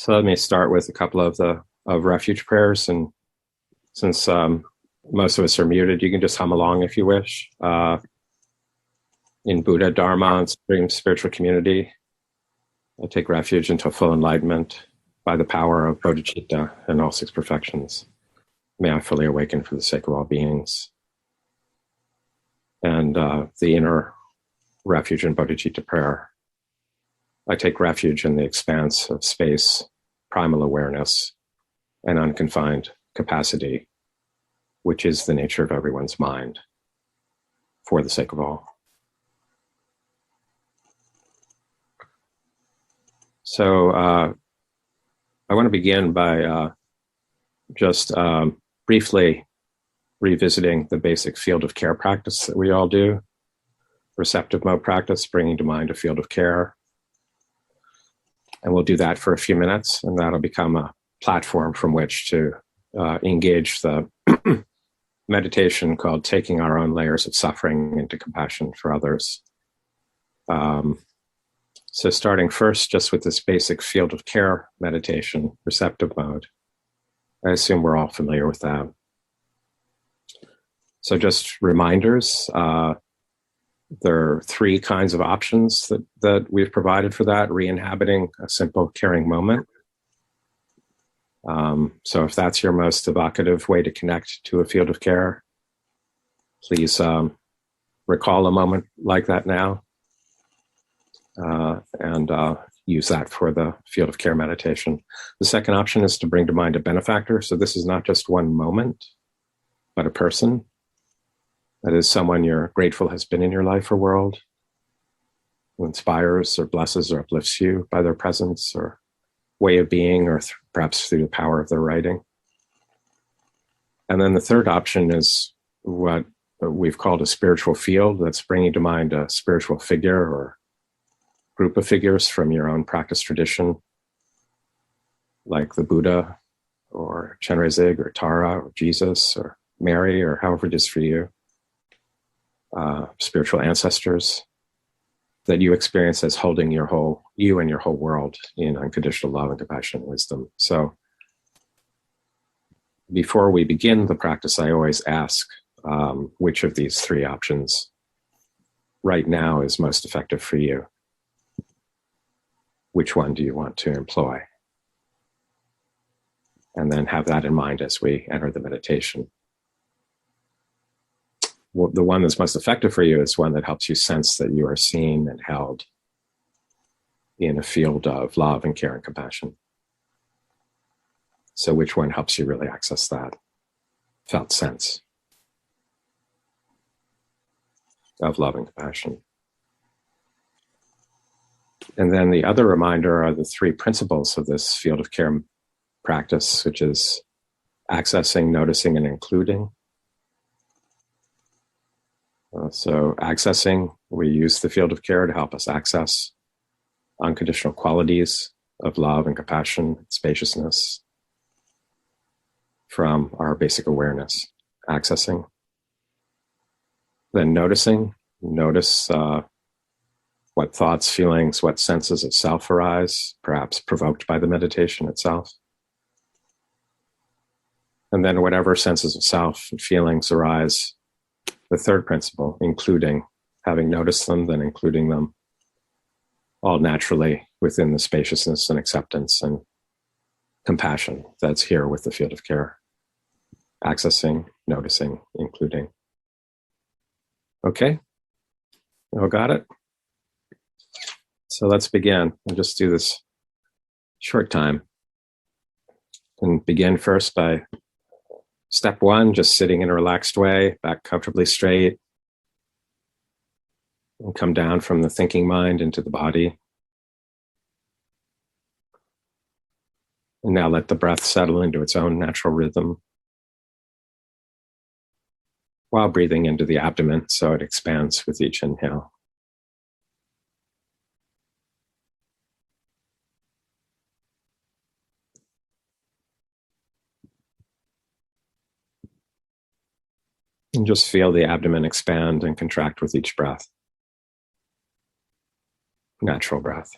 So let me start with a couple of the refuge prayers, and since most of us are muted, you can just hum along if you wish. In Buddha, Dharma, and Supreme Spiritual Community, I take refuge into full enlightenment by the power of bodhicitta and all six perfections. May I fully awaken for the sake of all beings. And the inner refuge in bodhicitta prayer. I take refuge in the expanse of space, primal awareness, and unconfined capacity, which is the nature of everyone's mind, for the sake of all. So I want to begin by just briefly revisiting the basic field of care practice that we all do. Receptive mode practice, bringing to mind a field of care. And we'll do that for a few minutes, and that'll become a platform from which to engage the meditation called Taking Our Own Layers of Suffering into Compassion for Others. So starting first just with this basic field of care meditation, receptive mode. I assume we're all familiar with that. So just reminders, there are three kinds of options that we've provided for that: re-inhabiting a simple caring moment. So if that's your most evocative way to connect to a field of care, please recall a moment like that now and use that for the field of care meditation. The second option is to bring to mind a benefactor. So this is not just one moment, but a person. That is someone you're grateful has been in your life or world, who inspires or blesses or uplifts you by their presence or way of being, or perhaps through the power of their writing. And then the third option is what we've called a spiritual field. That's bringing to mind a spiritual figure or group of figures from your own practice tradition, like the Buddha or Chenrezig or Tara or Jesus or Mary, or however it is for you. Spiritual ancestors that you experience as holding you and your whole world in unconditional love and compassion and wisdom. So before we begin the practice, I always ask which of these three options right now is most effective for you. Which one do you want to employ? And then have that in mind as we enter the meditation. Well, the one that's most effective for you is one that helps you sense that you are seen and held in a field of love and care and compassion. So which one helps you really access that felt sense of love and compassion? And then the other reminder are the three principles of this field of care practice, which is accessing, noticing, and including. So accessing, we use the field of care to help us access unconditional qualities of love and compassion, spaciousness from our basic awareness, accessing. Then noticing, notice what thoughts, feelings, what senses of self arise, perhaps provoked by the meditation itself. And then whatever senses of self and feelings arise, the third principle, including, having noticed them, then including them, all naturally within the spaciousness and acceptance and compassion that's here with the field of care. Accessing, noticing, including. Okay, you all got it? So let's begin. We'll just do this short time. And begin first by step one, just sitting in a relaxed way, back comfortably straight. And come down from the thinking mind into the body. And now let the breath settle into its own natural rhythm, while breathing into the abdomen so it expands with each inhale. And just feel the abdomen expand and contract with each breath. Natural breath.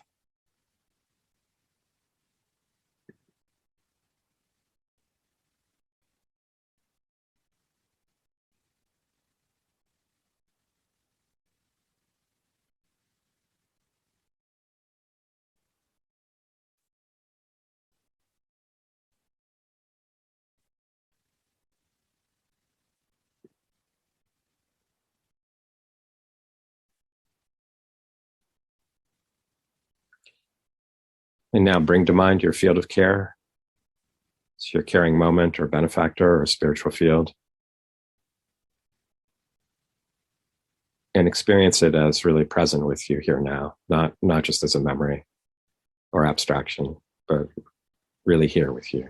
And now bring to mind your field of care. It's your caring moment or benefactor or spiritual field. And experience it as really present with you here now, not just as a memory or abstraction, but really here with you.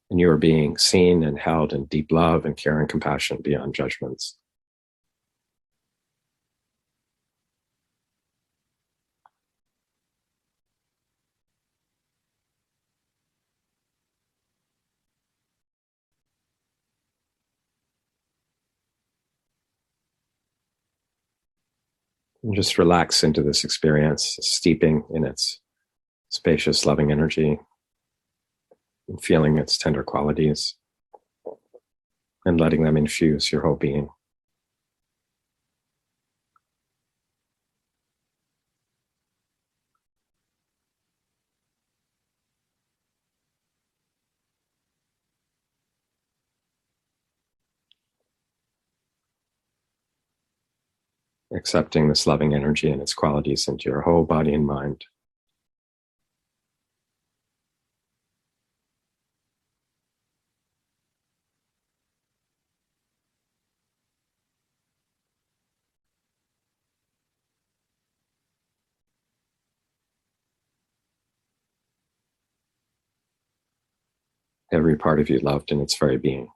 And you are being seen and held in deep love and care and compassion beyond judgments. And just relax into this experience, steeping in its spacious, loving energy, and feeling its tender qualities, and letting them infuse your whole being. Accepting this loving energy and its qualities into your whole body and mind. Every part of you loved in its very being.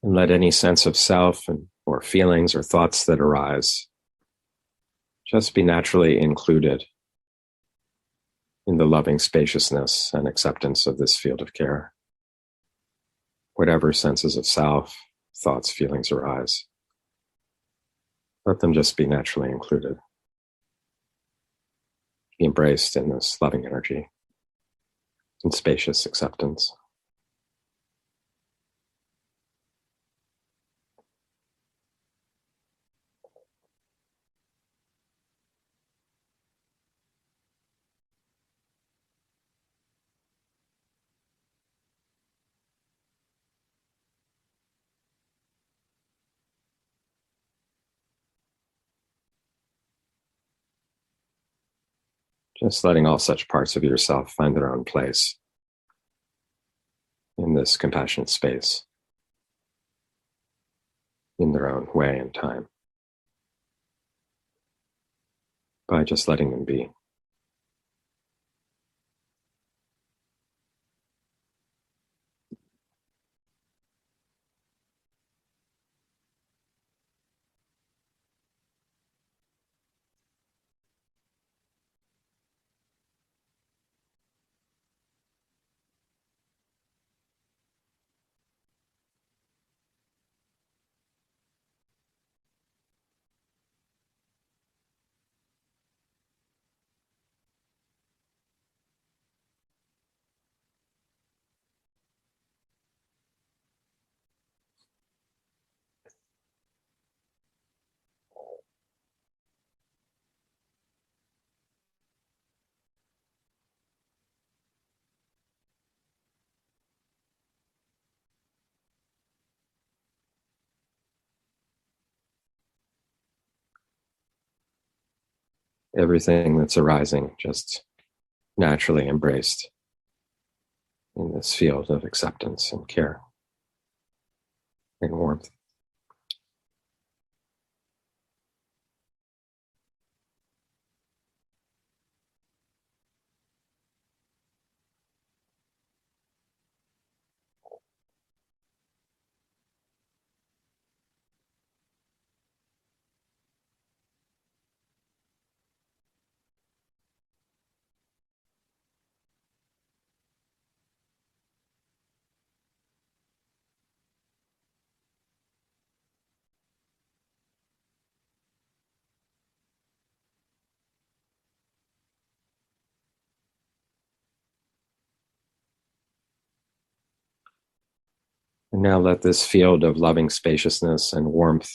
And let any sense of self or feelings or thoughts that arise just be naturally included in the loving spaciousness and acceptance of this field of care. Whatever senses of self, thoughts, feelings arise, let them just be naturally included, be embraced in this loving energy and spacious acceptance. Just letting all such parts of yourself find their own place in this compassionate space, in their own way and time, by just letting them be. Everything that's arising just naturally embraced in this field of acceptance and care and warmth. And now let this field of loving spaciousness and warmth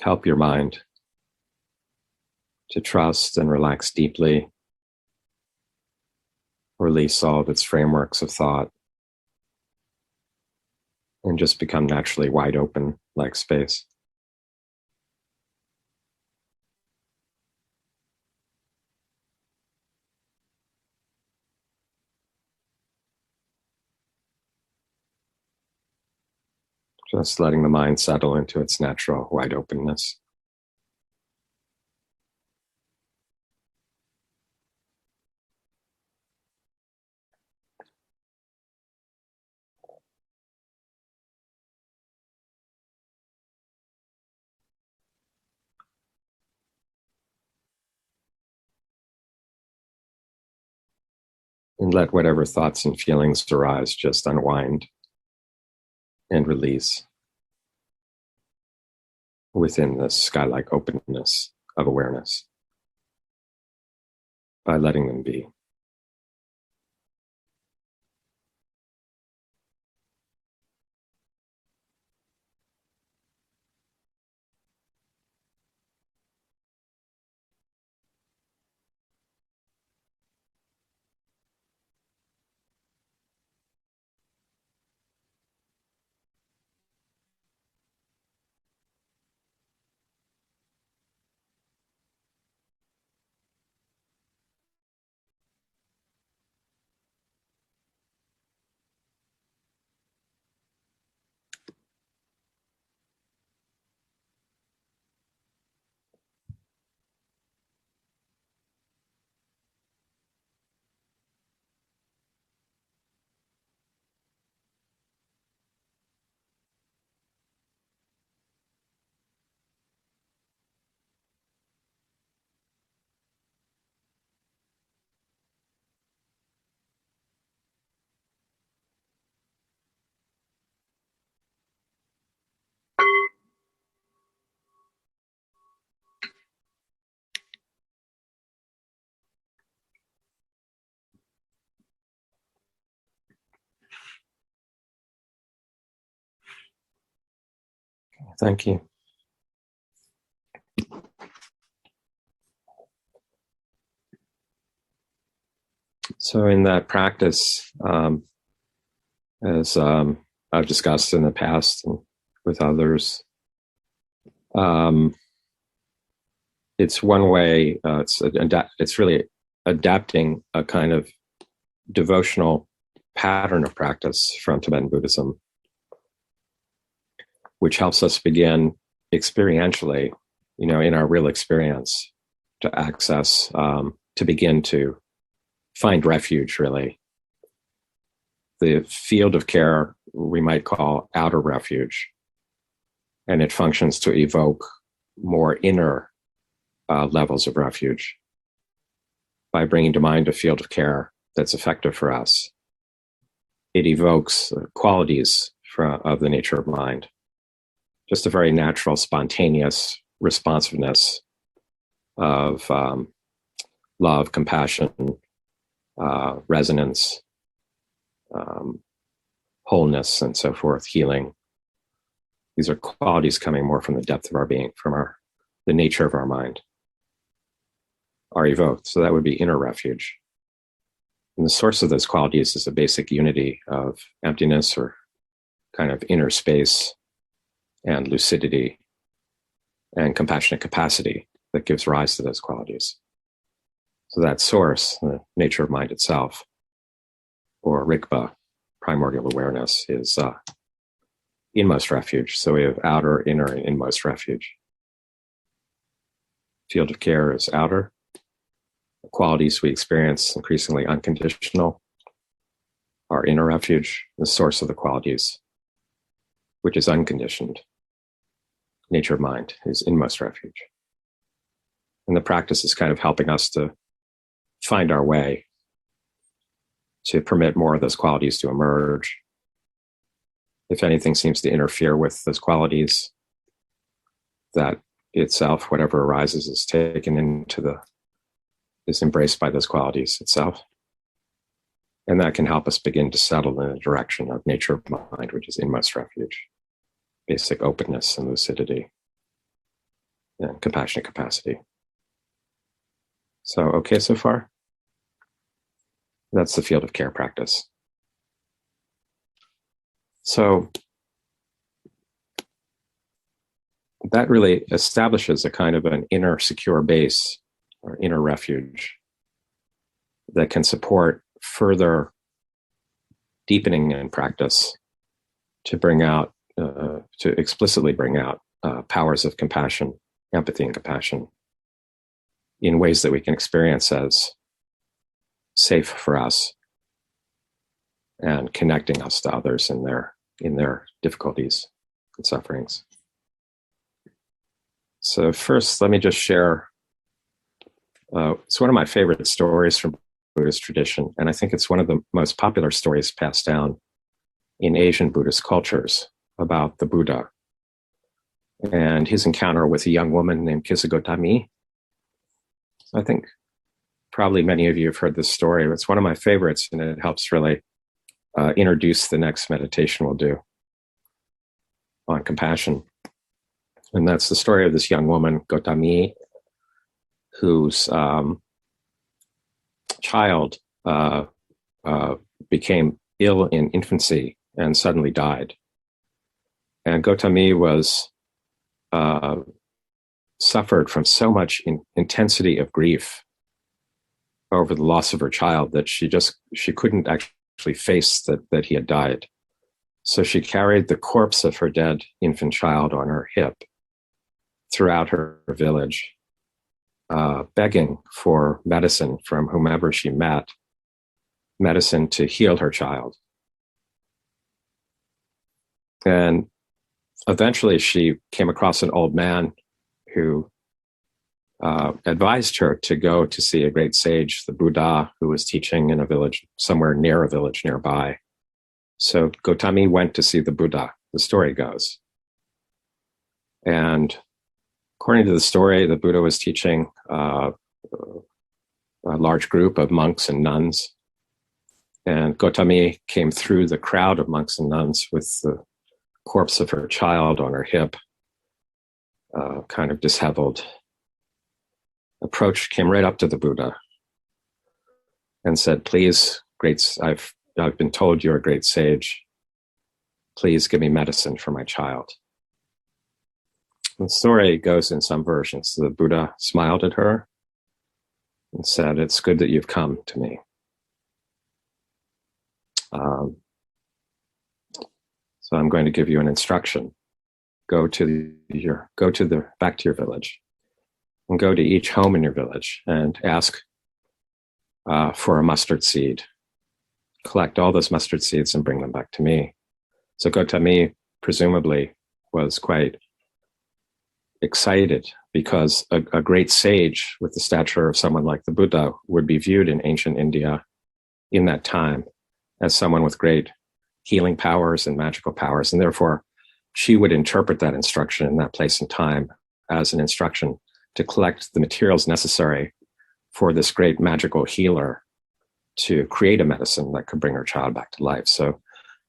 help your mind to trust and relax deeply, release all of its frameworks of thought, and just become naturally wide open like space. Just letting the mind settle into its natural wide openness. And let whatever thoughts and feelings arise just unwind and release within this sky-like openness of awareness by letting them be. Thank you. So in that practice, as I've discussed in the past and with others, it's one way, it's really adapting a kind of devotional pattern of practice from Tibetan Buddhism, which helps us begin experientially, in our real experience, to access, to begin to find refuge, really. The field of care we might call outer refuge, and it functions to evoke more inner levels of refuge by bringing to mind a field of care that's effective for us. It evokes qualities of the nature of mind, just a very natural, spontaneous responsiveness of love, compassion, resonance, wholeness, and so forth, healing. These are qualities coming more from the depth of our being, from the nature of our mind, are evoked. So that would be inner refuge. And the source of those qualities is a basic unity of emptiness, or kind of inner space, and lucidity, and compassionate capacity that gives rise to those qualities. So that source, the nature of mind itself, or Rigpa, primordial awareness, is inmost refuge. So we have outer, inner, and inmost refuge. Field of care is outer. The qualities we experience, increasingly unconditional, are inner refuge. The source of the qualities, which is unconditioned, nature of mind, is inmost refuge. And the practice is kind of helping us to find our way, to permit more of those qualities to emerge. If anything seems to interfere with those qualities, that itself, whatever arises, is taken is embraced by those qualities itself. And that can help us begin to settle in the direction of nature of mind, which is inmost refuge, basic openness and lucidity, and compassionate capacity. So, okay so far? That's the field of care practice. So that really establishes a kind of an inner secure base or inner refuge that can support further deepening in practice to bring out, to explicitly bring out powers of compassion, empathy, and compassion in ways that we can experience as safe for us and connecting us to others in their difficulties and sufferings. So first, let me just share. It's one of my favorite stories from Buddhist tradition, and I think it's one of the most popular stories passed down in Asian Buddhist cultures about the Buddha and his encounter with a young woman named Kisagotami. So I think probably many of you have heard this story. It's one of my favorites, and it helps really introduce the next meditation we'll do on compassion. And that's the story of this young woman, Gotami, whose child became ill in infancy and suddenly died. And Gotami was suffered from so much intensity of grief over the loss of her child that she couldn't actually face that he had died. So she carried the corpse of her dead infant child on her hip throughout her village, begging for medicine from whomever she met, medicine to heal her child. And eventually she came across an old man who advised her to go to see a great sage, the Buddha, who was teaching in a village, somewhere near a village nearby. So Gotami went to see the Buddha, the story goes. And according to the story, the Buddha was teaching a large group of monks and nuns. And Gotami came through the crowd of monks and nuns with the corpse of her child on her hip, kind of disheveled, came right up to the Buddha and said, "Please, I've been told you're a great sage. Please give me medicine for my child." The story goes in some versions. The Buddha smiled at her and said, "It's good that you've come to me." So I'm going to give you an instruction. Go back to your village and go to each home in your village and ask for a mustard seed. Collect all those mustard seeds and bring them back to me. So Gotami presumably was quite excited because a great sage with the stature of someone like the Buddha would be viewed in ancient India in that time as someone with great healing powers and magical powers. And therefore, she would interpret that instruction in that place and time as an instruction to collect the materials necessary for this great magical healer to create a medicine that could bring her child back to life. So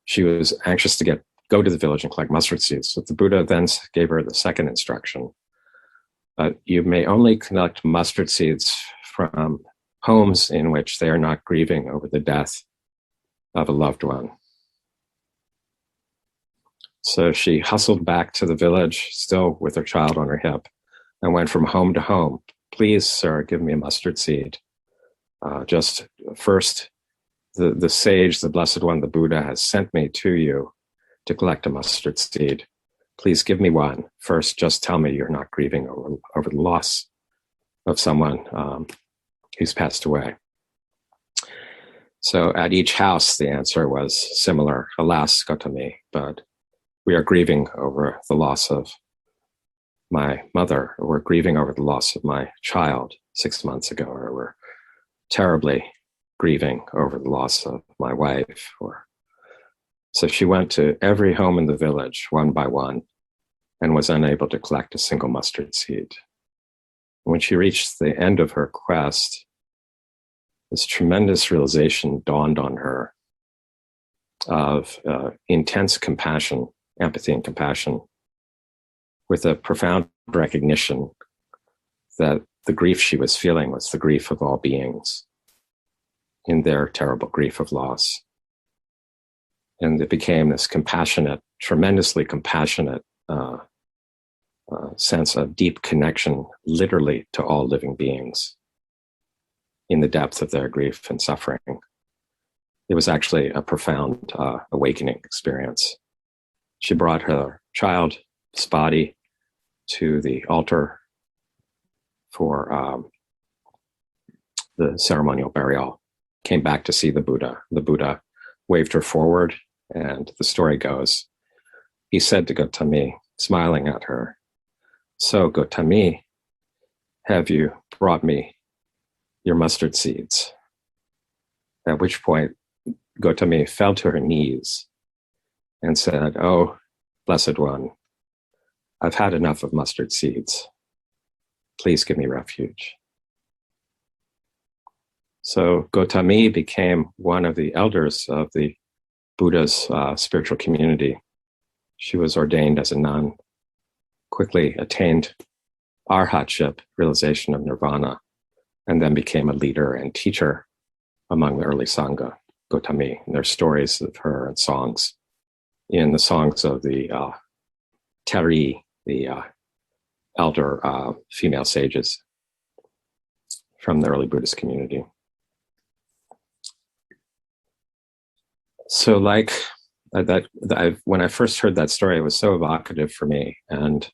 she was anxious to go to the village and collect mustard seeds. So the Buddha then gave her the second instruction. You may only collect mustard seeds from homes in which they are not grieving over the death of a loved one. So she hustled back to the village, still with her child on her hip, and went from home to home. "Please, sir, give me a mustard seed. Just first, the sage, the Blessed One, the Buddha, has sent me to you to collect a mustard seed. Please give me one. First, just tell me you're not grieving over the loss of someone who's passed away." So at each house, the answer was similar. "Alas, Gotami, but we are grieving over the loss of my mother, or we're grieving over the loss of my child 6 months ago, or we're terribly grieving over the loss of my wife." So she went to every home in the village, one by one, and was unable to collect a single mustard seed. When she reached the end of her quest, this tremendous realization dawned on her of intense compassion, empathy and compassion, with a profound recognition that the grief she was feeling was the grief of all beings in their terrible grief of loss. And it became this compassionate, tremendously compassionate sense of deep connection, literally, to all living beings in the depth of their grief and suffering. It was actually a profound awakening experience. She brought her child's body to the altar for the ceremonial burial, came back to see the Buddha. The Buddha waved her forward, and the story goes, he said to Gotami, smiling at her, "So, Gotami, have you brought me your mustard seeds?" At which point, Gotami fell to her knees and said, "Oh, Blessed One, I've had enough of mustard seeds. Please give me refuge." So Gotami became one of the elders of the Buddha's spiritual community. She was ordained as a nun, quickly attained arhatship, realization of nirvana, and then became a leader and teacher among the early Sangha, Gotami. And there's stories of her and songs in the songs of the Teri, the elder female sages from the early Buddhist community. So like when I first heard that story, it was so evocative for me. And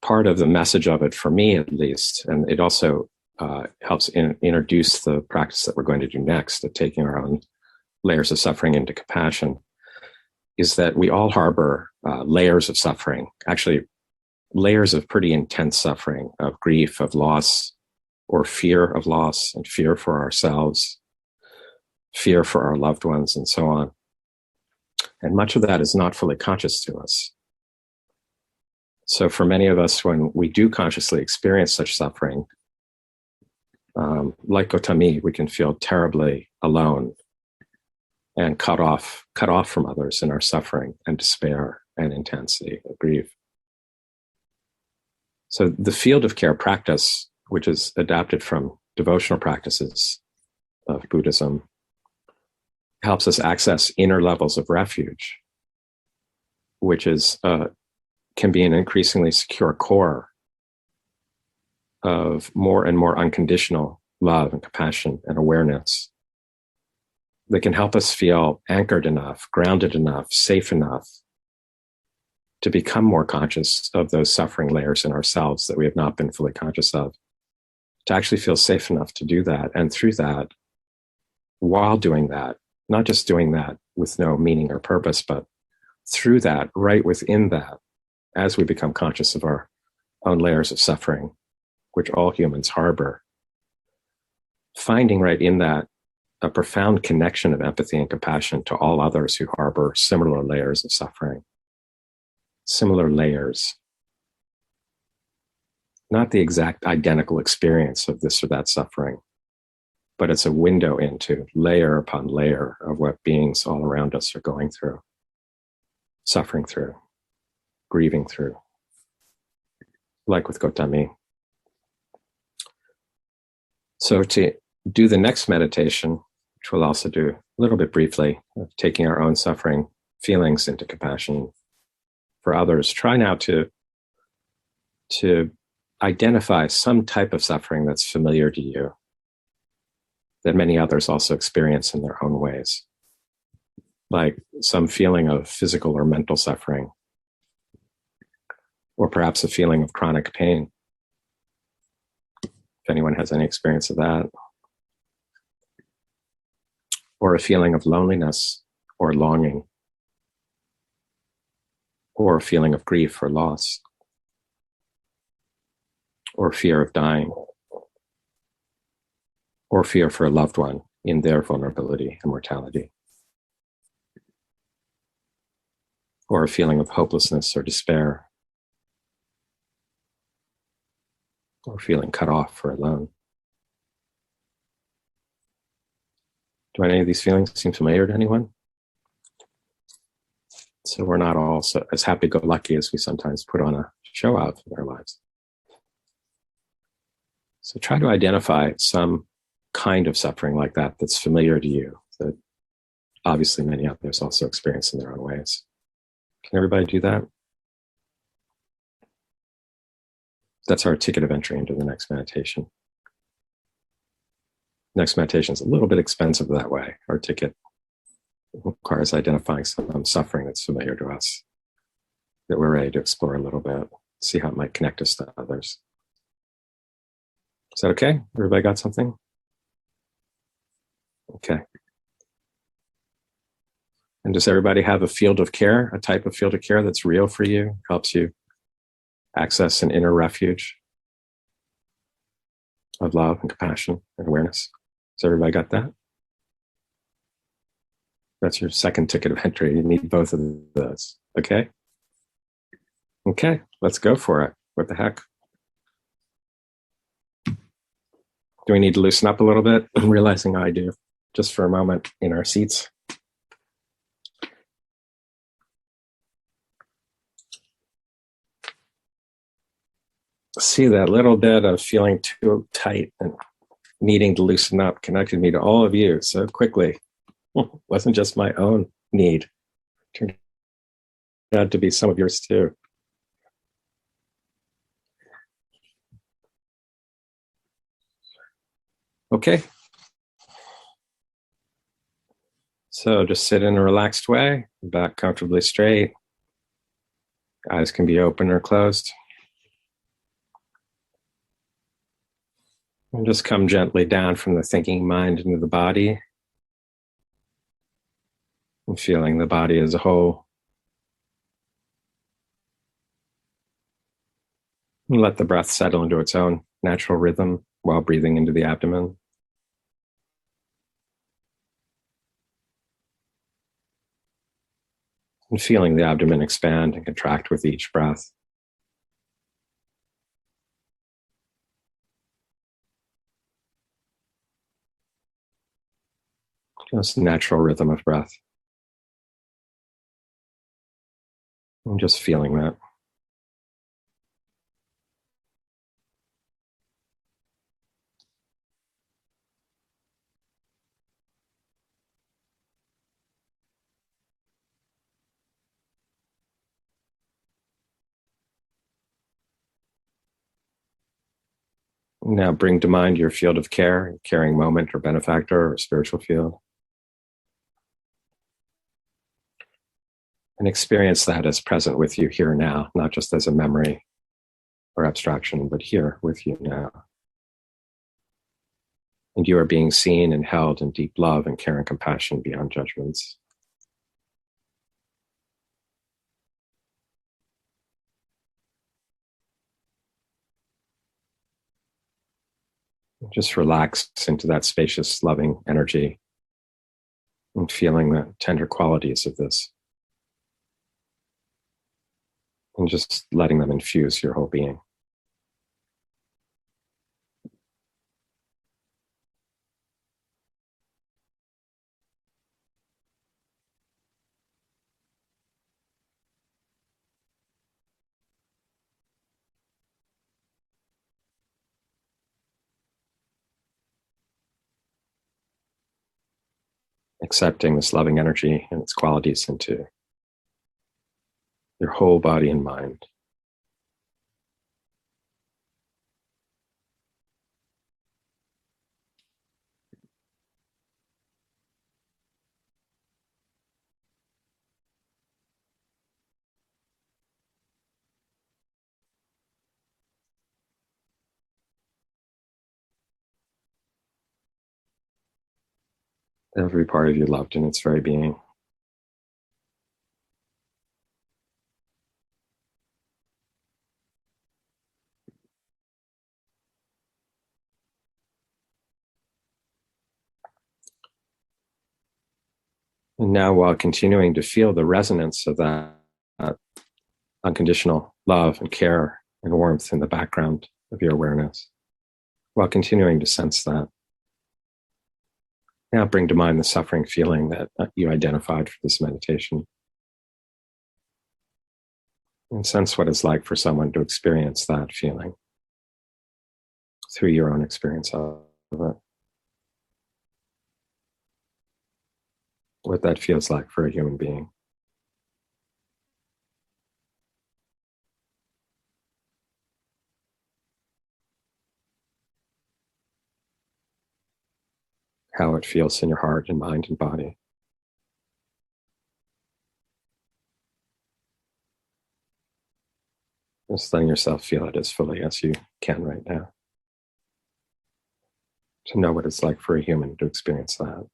part of the message of it, for me at least, and it also helps introduce the practice that we're going to do next, of taking our own layers of suffering into compassion, is that we all harbor layers of suffering, actually layers of pretty intense suffering, of grief, of loss, or fear of loss, and fear for ourselves, fear for our loved ones, and so on. And much of that is not fully conscious to us. So for many of us, when we do consciously experience such suffering, like Gotami, we can feel terribly alone and cut off from others in our suffering and despair and intensity of grief. So the field of care practice, which is adapted from devotional practices of Buddhism, helps us access inner levels of refuge, which is can be an increasingly secure core of more and more unconditional love and compassion and awareness that can help us feel anchored enough, grounded enough, safe enough to become more conscious of those suffering layers in ourselves that we have not been fully conscious of, to actually feel safe enough to do that. And through that, while doing that, not just doing that with no meaning or purpose, but through that, right within that, as we become conscious of our own layers of suffering, which all humans harbor, finding right in that a profound connection of empathy and compassion to all others who harbor similar layers of suffering, similar layers, not the exact identical experience of this or that suffering, but it's a window into layer upon layer of what beings all around us are going through, suffering through, grieving through, like with Gotami. So to do the next meditation, which we'll also do a little bit briefly, of taking our own suffering feelings into compassion for others, try now to identify some type of suffering that's familiar to you, that many others also experience in their own ways, like some feeling of physical or mental suffering, or perhaps a feeling of chronic pain, if anyone has any experience of that, or a feeling of loneliness or longing, or a feeling of grief or loss, or fear of dying, or fear for a loved one in their vulnerability and mortality, or a feeling of hopelessness or despair, or feeling cut off or alone. Do any of these feelings seem familiar to anyone? So we're not all as happy-go-lucky as we sometimes put on a show of in our lives. So try to identify some kind of suffering like that that's familiar to you, that obviously many others also experience in their own ways. Can everybody do that? That's our ticket of entry into the next meditation. Next meditation is a little bit expensive that way. Our ticket requires identifying some suffering that's familiar to us, that we're ready to explore a little bit, see how it might connect us to others. Is that okay? Everybody got something? Okay. And does everybody have a field of care, a type of field of care that's real for you, helps you access an inner refuge of love and compassion and awareness? Has everybody got that? That's your second ticket of entry. You need both of those. Okay? Okay, let's go for it. What the heck? Do we need to loosen up a little bit? I'm realizing I do. Just for a moment in our seats. See, that little bit of feeling too tight and needing to loosen up connected me to all of you so quickly. It wasn't just my own need. It turned out to be some of yours too. Okay. So just sit in a relaxed way, back comfortably straight. Eyes can be open or closed. And just come gently down from the thinking mind into the body. And feeling the body as a whole. And let the breath settle into its own natural rhythm while breathing into the abdomen. And feeling the abdomen expand and contract with each breath. Just natural rhythm of breath. And just feeling that. Now bring to mind your field of care, caring moment or benefactor or spiritual field. And experience that as present with you here now, not just as a memory or abstraction, but here with you now. And you are being seen and held in deep love and care and compassion beyond judgments. Just relax into that spacious, loving energy and feeling the tender qualities of this. And just letting them infuse your whole being. Accepting this loving energy and its qualities into your whole body and mind. Every part of you loved in its very being. And now, while continuing to feel the resonance of that unconditional love and care and warmth in the background, of your awareness, while continuing to sense that. Now bring to mind the suffering feeling that you identified for this meditation. And sense what it's like for someone to experience that feeling through your own experience of it. What that feels like for a human being. How it feels in your heart and mind and body. Just letting yourself feel it as fully as you can right now. To know what it's like for a human to experience that.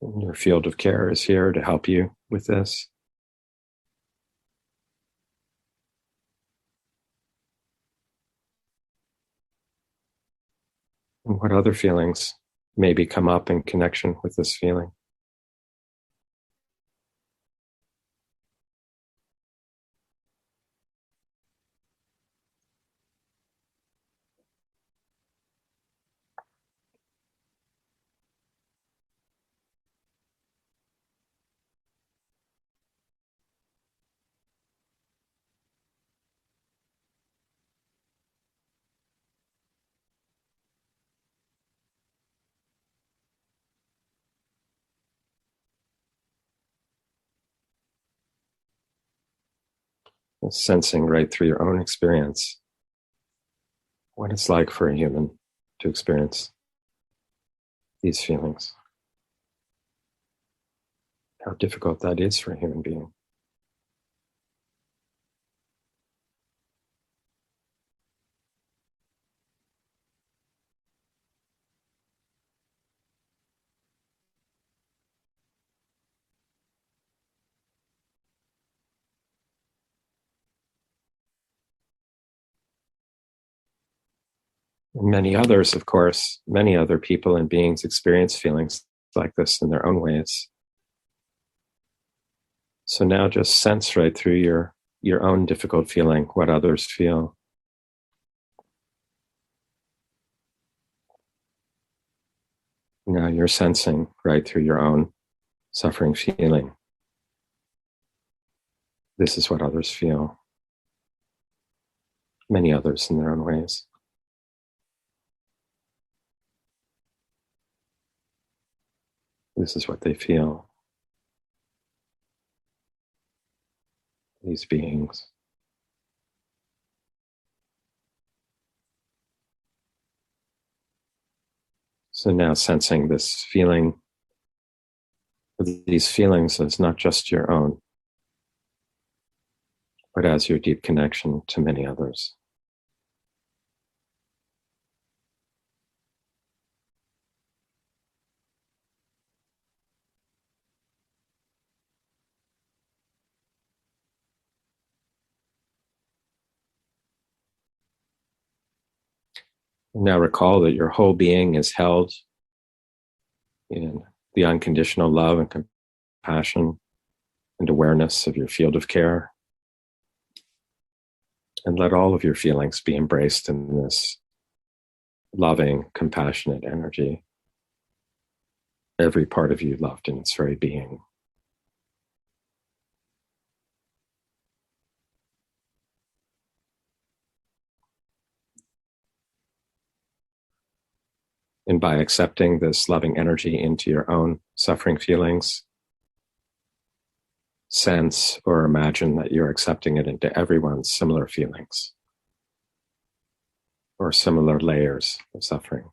And your field of care is here to help you with this. And what other feelings maybe come up in connection with this feeling? Sensing right through your own experience what it's like for a human to experience these feelings. How difficult that is for a human being. And many others, of course, many other people and beings experience feelings like this in their own ways. So now just sense right through your own difficult feeling what others feel. Now you're sensing right through your own suffering feeling. This is what others feel. Many others in their own ways. This is what they feel. These beings. So now sensing this feeling, these feelings as not just your own, but as your deep connection to many others. Now recall that your whole being is held in the unconditional love and compassion and awareness of your field of care. And let all of your feelings be embraced in this loving, compassionate energy. Every part of you loved in its very being. And by accepting this loving energy into your own suffering feelings, sense or imagine that you're accepting it into everyone's similar feelings or similar layers of suffering.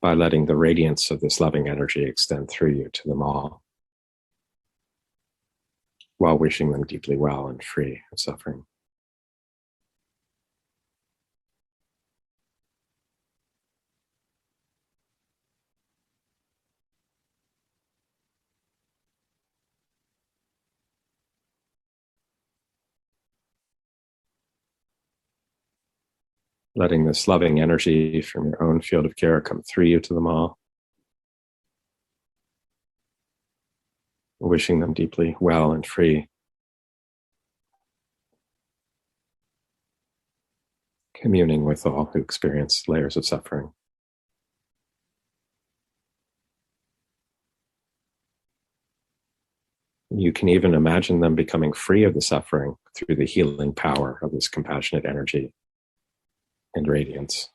by letting the radiance of this loving energy extend through you to them all, while wishing them deeply well and free of suffering. Letting this loving energy from your own field of care come through you to them all, wishing them deeply well and free. Communing with all who experience layers of suffering. You can even imagine them becoming free of the suffering through the healing power of this compassionate energy and radiance.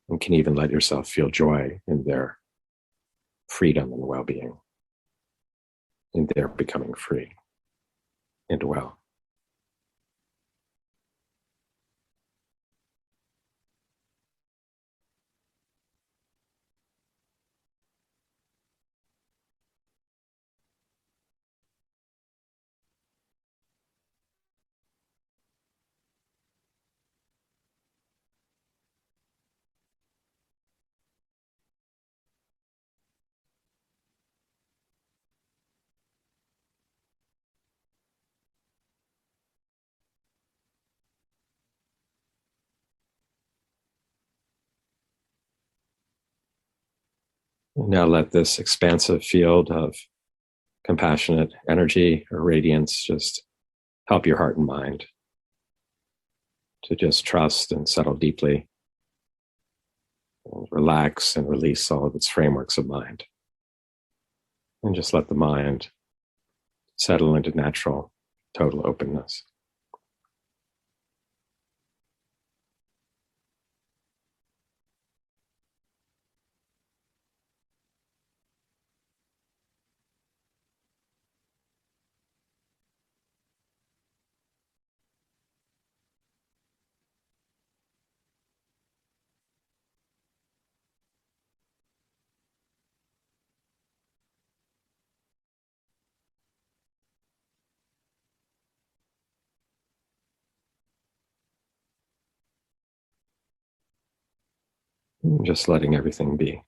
And can even let yourself feel joy in their freedom and well-being, in their becoming free and well. Now let this expansive field of compassionate energy or radiance just help your heart and mind to just trust and settle deeply, and relax and release all of its frameworks of mind. And just let the mind settle into natural, total openness. And just letting everything be.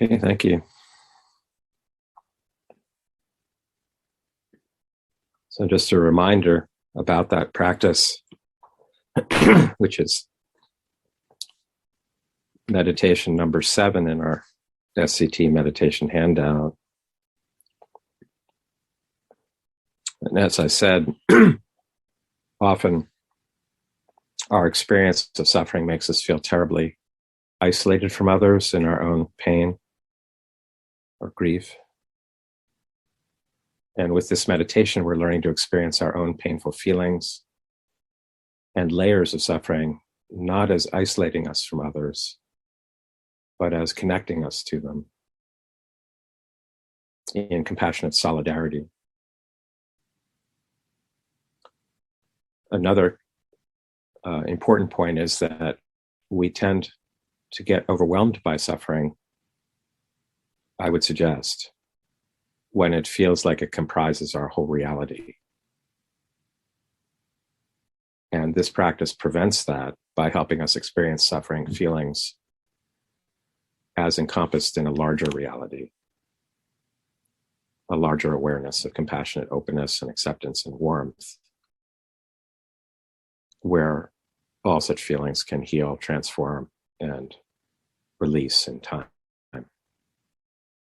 Okay, thank you. So just a reminder about that practice, which is meditation number 7 in our SCT meditation handout. And as I said, often our experience of suffering makes us feel terribly isolated from others in our own pain or grief. And with this meditation, we're learning to experience our own painful feelings and layers of suffering, not as isolating us from others, but as connecting us to them in compassionate solidarity. Another important point is that we tend to get overwhelmed by suffering, I would suggest, when it feels like it comprises our whole reality. And this practice prevents that by helping us experience suffering feelings as encompassed in a larger reality, a larger awareness of compassionate openness and acceptance and warmth, where all such feelings can heal, transform, and release in time.